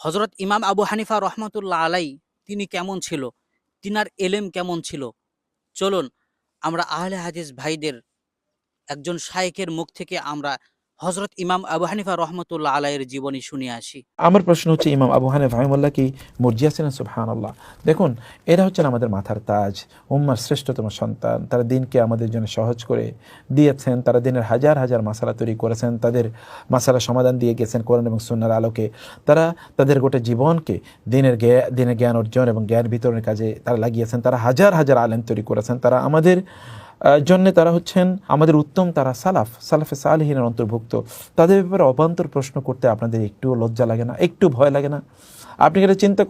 হযরত ইমাম আবু হানিফা রহমাতুল্লাহ আলাই তিনি কেমন ছিল? তিনার এলেম কেমন ছিল? চলুন আমরা আহলে হাদিস ভাইদের একজন শায়েখের মুখ থেকে আমরা হযরত ইমাম আবু হানিফা রহমাতুল্লাহ আলাইয়ের জীবনী শুনে আসি। আমার প্রশ্ন হচ্ছে, ইমাম আবু হানিফা রাহিমাহুল্লাহ কি মুরজিয়া ছিলেন? সুবহানাল্লাহ। দেখুন, এরা হচ্ছেন আমাদের মাথার তাজ, উম্মার শ্রেষ্ঠতম সন্তান। তারা দিনকে আমাদের জন্য সহজ করে দিয়েছেন। তারা দিনের হাজার হাজার মাসালা তৈরি করেছেন, তাদের মাসালা সমাধান দিয়ে গেছেন কোরআন এবং সুন্নাহর আলোকে। তারা তাদের গোটা জীবনকে দিনের জ্ঞান অর্জন এবং জ্ঞান বিতরণের কাজে তারা লাগিয়েছেন। তারা হাজার হাজার আলেম তৈরি করেছেন। তারা আমাদের জন্য তারা হচ্ছেন আমাদের উত্তম, তারা সালাফে সালেহিনের অন্তর্ভুক্ত। তাদের ব্যাপারে অবান্তর প্রশ্ন করতে আপনাদের একটুও লজ্জা লাগে না? একটু ভয় লাগে না? আপনি এটা চিন্তা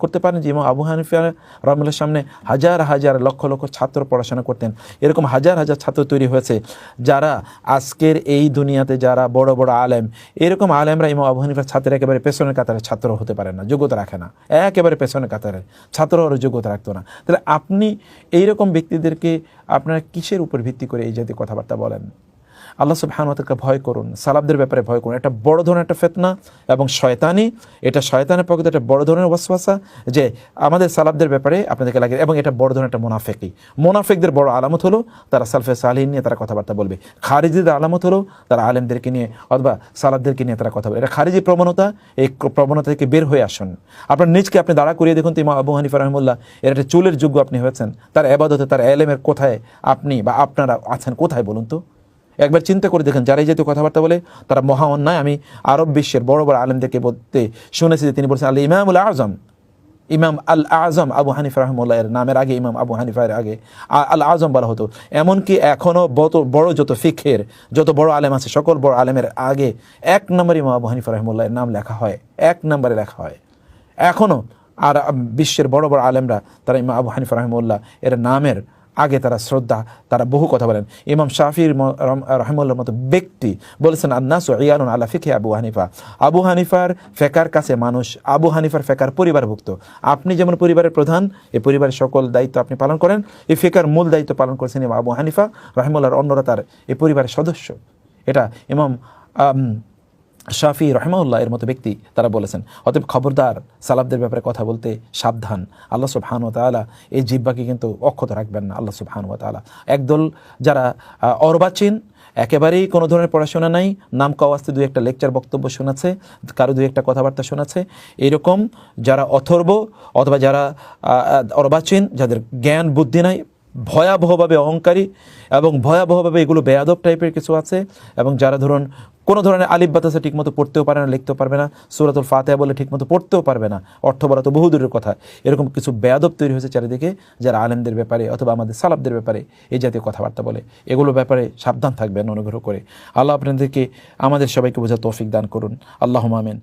করতে পারেন যে ইমাম আবু হানিফা রাহমাতুল্লাহর সামনে হাজার হাজার লক্ষ লক্ষ ছাত্র পড়াশোনা করতেন। এরকম হাজার হাজার ছাত্র তৈরি হয়েছে যারা আজকের এই দুনিয়াতে যারা বড় বড় আলেম, এরকম আলেমরা ইমাম আবু হানিফার ছাত্রের একেবারে পেছনের কাতারের ছাত্র হতে পারে না, যোগ্যতা রাখে না। একেবারে পেছনের কাতারের ছাত্র আরও যোগ্যতা রাখতো না। তাহলে আপনি এইরকম ব্যক্তিদেরকে আপনারা কিসের উপর ভিত্তি করে এই জাতীয় কথাবার্তা বলেন? আল্লাহ সুবহানাহু ওয়া তাআলাকে ভয় করুন, সালাফদের ব্যাপারে ভয় করুন। এটা বড় ধরনের একটা ফিতনা এবং শয়তানি, এটা শয়তানের পক্ষে একটা বড় ধরনের ওয়াসওয়াসা যে আমাদের সালাফদের ব্যাপারে আপনাদেরকে লাগে, এবং এটা বড় ধরনের একটা মুনাফিকি। মুনাফিকদের বড় আলামত হলো তারা সালফে সালিহিন নিয়ে তারা কথাবার্তা বলবে। খারিজিদের আলামত হলো তারা আলেমদেরকে নিয়ে অথবা সালাফদেরকে নিয়ে তারা কথা বলে। এটা খারিজি প্রবণতা। এই প্রবণতা থেকে বের হয়ে আসুন। আপনার নিজকে আপনি দাঁড়া করিয়ে দেখুন তো ইমাম আবু হানিফা রাহিমাহুল্লাহ এর একটা চুলের যোগ্য আপনি হয়েছেন? তার ইবাদতে, তার এলেমের কোথায় আপনি বা আপনারা আছেন? কোথায় বলুন তো? একবার চিন্তা করে দেখেন, যারা এই জাতীয় কথাবার্তা বলে তারা মহা অন্যায়। আমি আরব বিশ্বের বড় বড় আলেমদেরকে বলতে শুনেছি যে তিনি বলছেন আল ইমামুল আজম, ইমাম আল আজম আবু হানিফা রাহিমাহুল্লাহ এর নামের আগে ইমাম আবু হানিফার আগে আল আজম বলা হতো। এমনকি এখনও বড় যত ফিকহের যত বড় আলেম আছে সকল বড় আলেমের আগে এক নম্বর ইমাম আবু হানিফা রাহিমাহুল্লাহ এর নাম লেখা হয়, এক নম্বরে লেখা হয় এখনও। আর বিশ্বের বড় বড় আলেমরা তারা ইমাম আবু হানিফা রাহিমাহুল্লাহ এর নামের আগে তারা শ্রদ্ধা, তারা বহু কথা বলেন। ইমাম শাফির রাহিমাহুল্লাহর মতো ব্যক্তি বলেছেন আন্নাসু ইয়ানুন আলা ফিকহি আবু হানিফা। আবু হানিফার ফেকার কাছে মানুষ আবু হানিফার ফেকার পরিবারভুক্ত। আপনি যেমন পরিবারের প্রধান, এই পরিবারের সকল দায়িত্ব আপনি পালন করেন, এই ফেকার মূল দায়িত্ব পালন করেছেন ইমাম আবু হানিফা রাহিমাহুল্লাহর অন্যরা তার এই পরিবারের সদস্য। এটা ইমাম শাফি রাহিমাহুল্লাহ এর মতো ব্যক্তি তারা বলেছেন। অতএব খবরদার, সালাফদের ব্যাপারে কথা বলতে সাবধান। আল্লাহ সুবহানাহু ওয়া তাআলা এই জিহ্বাকে কিন্তু অক্ষত রাখবেন না। আল্লাহ সুবহানাহু ওয়া তাআলা একদল যারা অর্বাচীন, একেবারেই কোনো ধরনের পড়াশোনা নাই, নাম কাওয়াস্তে দুই একটা লেকচার বক্তব্য শোনাচ্ছে, কারো দুই একটা কথাবার্তা শোনাচ্ছে, এইরকম যারা অথর্ব অথবা যারা অর্বাচীন, যাদের জ্ঞান বুদ্ধি নাই, ভয়াবহভাবে অহংকারী এবং ভয়াবহভাবে এগুলো বেয়াদব টাইপের কিছু আছে, এবং যারা ধরুন কোনো ধরনের আলিফ বাতাসা ঠিকমতো পড়তেও পারে না, লিখতেও পারবে না, সূরাতুল ফাতিহা বলে ঠিকমতো পড়তেও পারবে না, অর্থ বলা তো বহু দূরের কথা। এরকম কিছু বেয়াদব তৈরি হয়েছে চারিদিকে, যারা আলেমদের ব্যাপারে অথবা আমাদের সালাফদের ব্যাপারে এই জাতীয় কথাবার্তা বলে। এগুলোর ব্যাপারে সাবধান থাকবেন অনুগ্রহ করে। আল্লাহ আপনাদেরকে আমাদের সবাইকে বোঝার তৌফিক দান করুন। আল্লাহুম্মা আমিন।